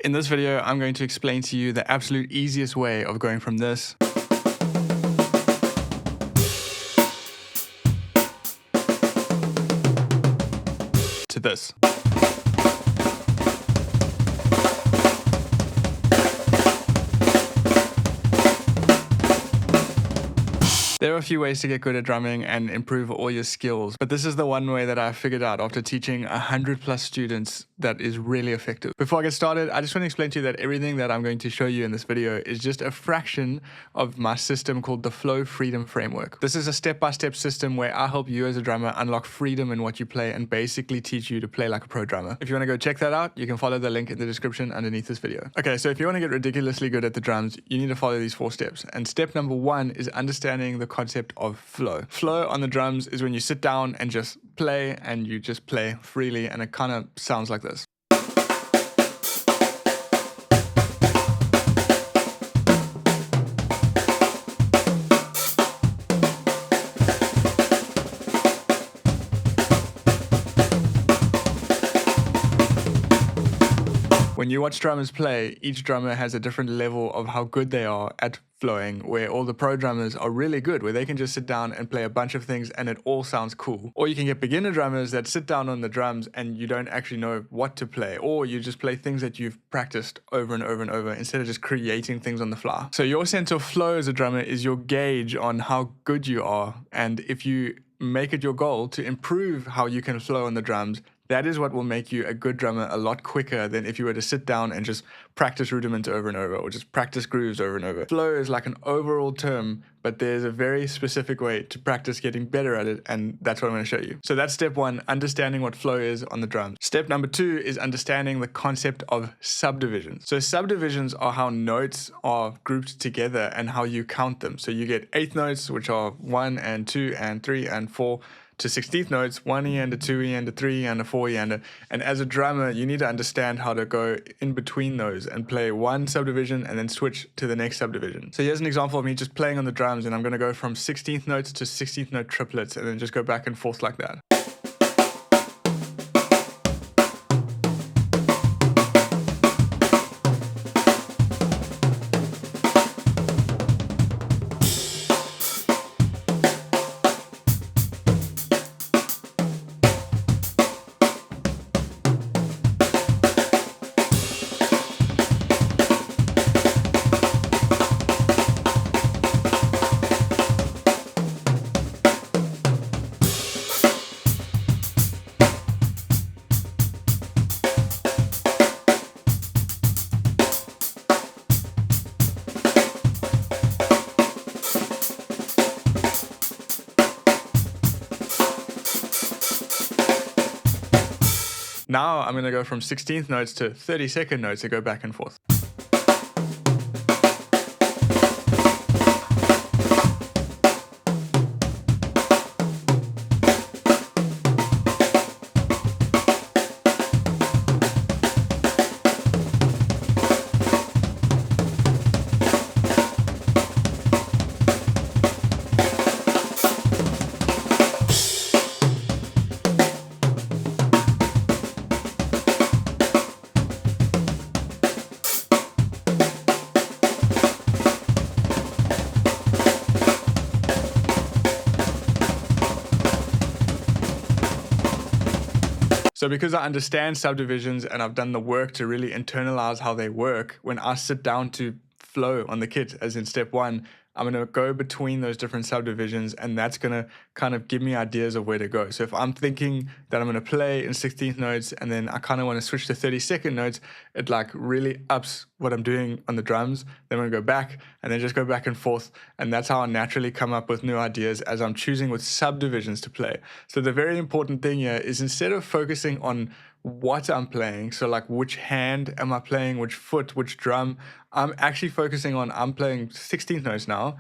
In this video, I'm going to explain to you the absolute easiest way of going from this to this. There are a few ways to get good at drumming and improve all your skills, but this is the one way that I figured out after teaching 100+ students that is really effective. Before I get started, I just want to explain to you that everything that I'm going to show you in this video is just a fraction of my system called the Flow Freedom Framework. This is a step-by-step system where I help you as a drummer unlock freedom in what you play and basically teach you to play like a pro drummer. If you want to go check that out, you can follow the link in the description underneath this video. Okay, so if you want to get ridiculously good at the drums, you need to follow these 4 steps. And step number 1 is understanding the concept of flow. Flow on the drums is when you sit down and just play, and you just play freely, and it kind of sounds like this. When you watch drummers play, each drummer has a different level of how good they are at flowing, where all the pro drummers are really good, where they can just sit down and play a bunch of things and it all sounds cool. Or you can get beginner drummers that sit down on the drums and you don't actually know what to play, or you just play things that you've practiced over and over and over instead of just creating things on the fly. So your sense of flow as a drummer is your gauge on how good you are, and if you make it your goal to improve how you can flow on the drums, that is what will make you a good drummer a lot quicker than if you were to sit down and just practice rudiments over and over, or just practice grooves over and over. Flow is like an overall term, but there's a very specific way to practice getting better at it, and that's what I'm going to show you. So that's step 1, understanding what flow is on the drums. Step number 2 is understanding the concept of subdivisions. So subdivisions are how notes are grouped together and how you count them. So you get 8th notes, which are 1 and 2 and 3 and 4, to 16th notes, 1 E and a 2 E and a 3 E and a 4 E and a, and as a drummer, you need to understand how to go in between those and play one subdivision and then switch to the next subdivision. So here's an example of me just playing on the drums, and I'm going to go from 16th notes to 16th note triplets and then just go back and forth like that. Now I'm going to go from 16th notes to 32nd notes and go back and forth. So because I understand subdivisions and I've done the work to really internalize how they work, when I sit down to flow on the kit, as in step 1, I'm going to go between those different subdivisions, and that's going to kind of give me ideas of where to go. So if I'm thinking that I'm going to play in 16th notes and then I kind of want to switch to 32nd notes, it like really ups what I'm doing on the drums. Then I'm going to go back and then just go back and forth. And that's how I naturally come up with new ideas as I'm choosing with subdivisions to play. So the very important thing here is, instead of focusing on what I'm playing, so like which hand am I playing, which foot, which drum, I'm actually focusing on, I'm playing 16th notes now,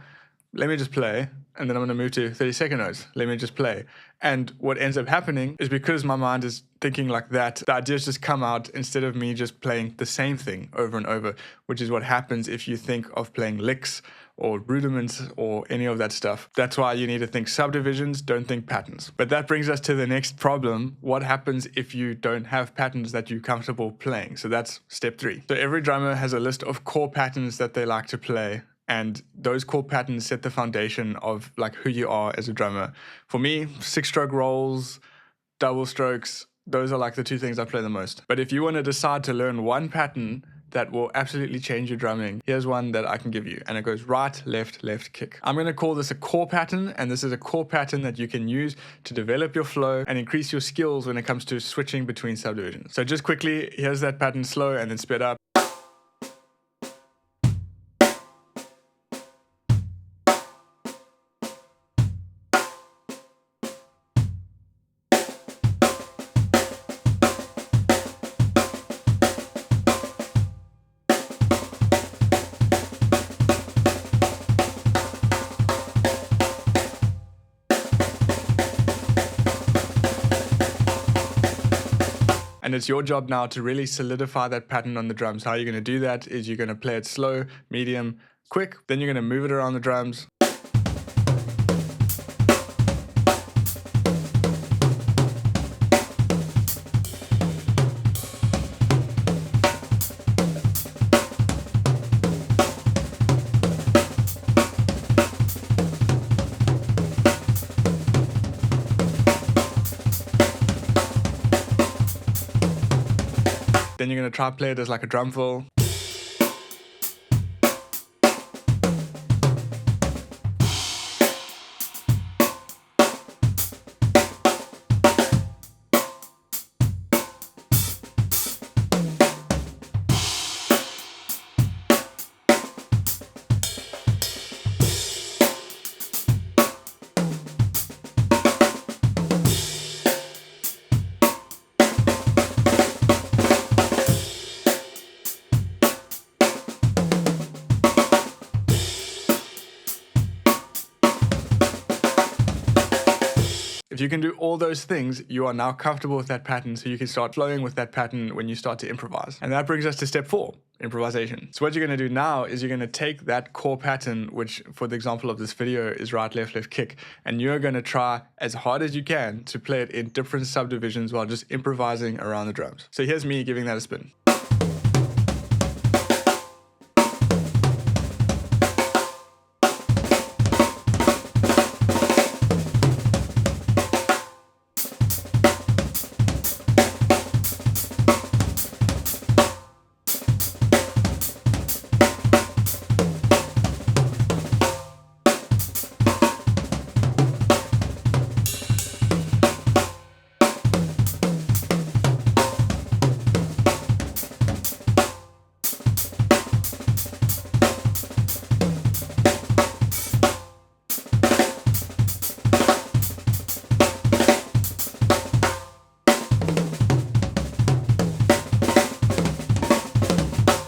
let me just play, and then I'm going to move to 32nd notes, let me just play. And what ends up happening is, because my mind is thinking like that, the ideas just come out instead of me just playing the same thing over and over, which is what happens if you think of playing licks or rudiments or any of that stuff. That's why you need to think subdivisions, don't think patterns. But that brings us to the next problem. What happens if you don't have patterns that you're comfortable playing? So that's step 3. So every drummer has a list of core patterns that they like to play. And those core patterns set the foundation of like who you are as a drummer. For me, 6-stroke rolls, double strokes, those are like the 2 things I play the most. But if you want to decide to learn one pattern that will absolutely change your drumming, here's one that I can give you, and it goes right, left, left, kick. I'm going to call this a core pattern, and this is a core pattern that you can use to develop your flow and increase your skills when it comes to switching between subdivisions. So just quickly, here's that pattern slow and then sped up. And it's your job now to really solidify that pattern on the drums. How you're going to do that is you're going to play it slow, medium, quick. Then you're going to move it around the drums. Then you're going to try to play it as like a drum fill. If you can do all those things, you are now comfortable with that pattern, so you can start flowing with that pattern when you start to improvise. And that brings us to step 4, improvisation. So what you're going to do now is you're going to take that core pattern, which for the example of this video is right, left, left, kick, and you're going to try as hard as you can to play it in different subdivisions while just improvising around the drums. So here's me giving that a spin.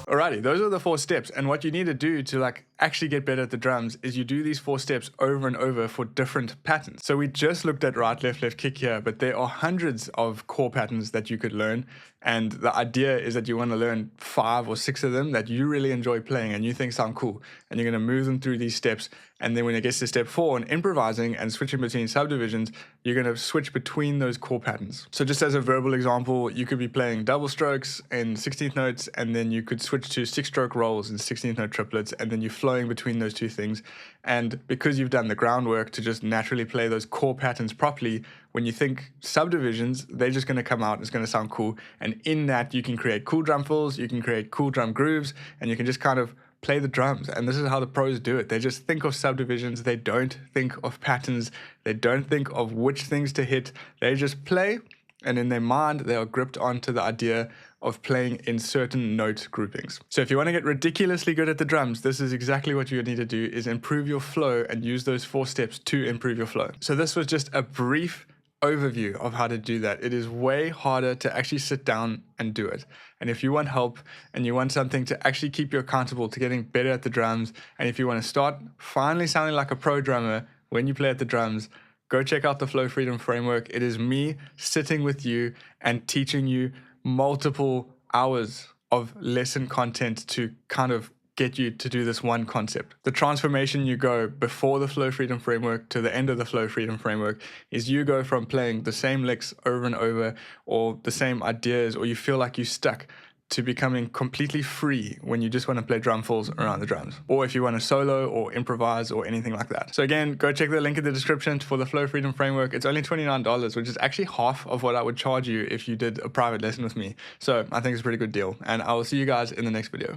Alrighty, those are the 4 steps, and what you need to do to like actually get better at the drums is you do these 4 steps over and over for different patterns. So we just looked at right, left, left, kick here, but there are hundreds of core patterns that you could learn, and the idea is that you want to learn 5 or 6 of them that you really enjoy playing and you think sound cool, and you're going to move them through these steps. And then when it gets to step 4 and improvising and switching between subdivisions, you're going to switch between those core patterns. So just as a verbal example, you could be playing double strokes in 16th notes, and then you could switch to 6-stroke rolls and 16th note triplets, and then you're flowing between those 2 things. And because you've done the groundwork to just naturally play those core patterns properly, when you think subdivisions, they're just going to come out, it's going to sound cool. And in that, you can create cool drum fills, you can create cool drum grooves, and you can just kind of play the drums. And this is how the pros do it. They just think of subdivisions. They don't think of patterns. They don't think of which things to hit. They just play, and in their mind, they are gripped onto the idea of playing in certain note groupings. So if you want to get ridiculously good at the drums, this is exactly what you need to do, is improve your flow and use those 4 steps to improve your flow. So this was just a brief overview of how to do that. It is way harder to actually sit down and do it. And if you want help and you want something to actually keep you accountable to getting better at the drums, and if you want to start finally sounding like a pro drummer when you play at the drums, go check out the Flow Freedom Framework. It is me sitting with you and teaching you multiple hours of lesson content to kind of get you to do this one concept. The transformation you go before the Flow Freedom Framework to the end of the Flow Freedom Framework is you go from playing the same licks over and over, or the same ideas, or you feel like you're stuck, to becoming completely free when you just want to play drum fills around the drums, or if you want to solo or improvise or anything like that. So again, go check the link in the description for the Flow Freedom Framework. It's only $29, which is actually half of what I would charge you if you did a private lesson with me. So I think it's a pretty good deal, and I will see you guys in the next video.